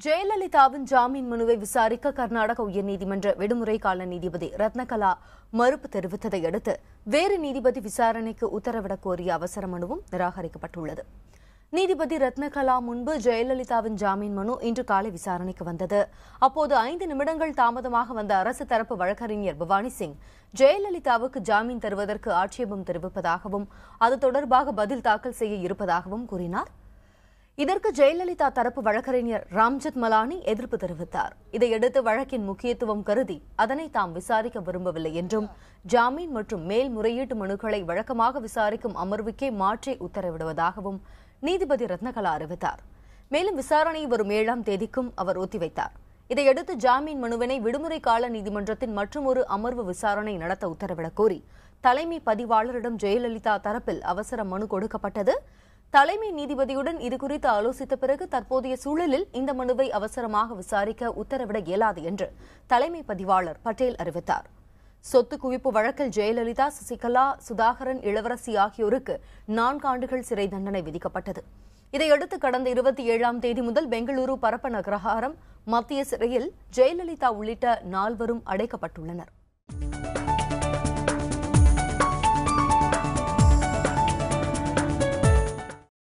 ஜெயலலிதாவின் ஜாமீன் மனுவை விசாரிக்க கர்நாடக உயர்நீதிமன்ற விடுமுறை கால நீதிபதி ரத்னகலா மறுப்பு தெரிவித்ததை அடுத்து வேறு நீதிபதி விசாரணைக்கு உத்தரவிடக் கோரிய அவசர மனுவும் நிராகரிக்கப்பட்டுள்ளது. நீதிபதி ரத்னகலா முன்பு ஜெயலலிதாவின் ஜாமீன் மனு இன்று காலை விசாரணைக்கு வந்தது. அப்போது 5 நிமிடங்கள் தாமதமாக வந்த அரசு தரப்பு வழக்கறிஞர் பவானி சிங் ஜெயலலிதாவுக்கு ஜாமீன் தருவதற்கு ஆட்சேபம் தெரிவிப்பதாகவும் அது தொடர்பாக பதில் தாக்கல் செய்ய இருப்பதாகவும் கூறினார். இதற்கு ஜெயலலிதா தரப்பு வழக்கறிஞர் ராம்ஜெத் மலானி எதிர்ப்பு தெரிவித்தார். இதையடுத்து வழக்கின் முக்கியத்துவம் கருதி அதனை தாம் விசாரிக்க விரும்பவில்லை என்றும் ஜாமீன் மற்றும் மேல்முறையீட்டு மனுக்களை வழக்கமாக விசாரிக்கும் அமர்வுக்கே மாற்றி உத்தரவிடுவதாகவும் நீதிபதி ரத்னகலா அறிவித்தார். மேலும் விசாரணையை வரும் 7ஆம் தேதிக்கும் அவர் ஒத்திவைத்தார். இதையடுத்து ஜாமீன் மனுவினை விடுமுறை கால நீதிமன்றத்தின் மற்றொரு அமர்வு விசாரணை நடத்த உத்தரவிடக் கோரி தலைமை பதிவாளரிடம் ஜெயலலிதா தரப்பில் அவசர மனு கொடுக்கப்பட்டது. தலைமை நீதிபதியுடன் இதுகுறித்து ஆலோசித்த பிறகு தற்போதைய சூழலில் இந்த மனுவை அவசரமாக விசாரிக்க உத்தரவிட இயலாது என்று தலைமை பதிவாளர் பட்டேல் அறிவித்தார். சொத்து குவிப்பு வழக்கில் ஜெயலலிதா, சசிகலா, சுதாகரன், இளவரசி ஆகியோருக்கு 4 ஆண்டுகள் சிறை தண்டனை விதிக்கப்பட்டது. இதையடுத்து கடந்த 27ஆம் தேதி முதல் பெங்களூரு பரப்பன அக்ரஹாரம் மத்திய சிறையில் ஜெயலலிதா உள்ளிட்ட 4 அடைக்கப்பட்டுள்ளனர்.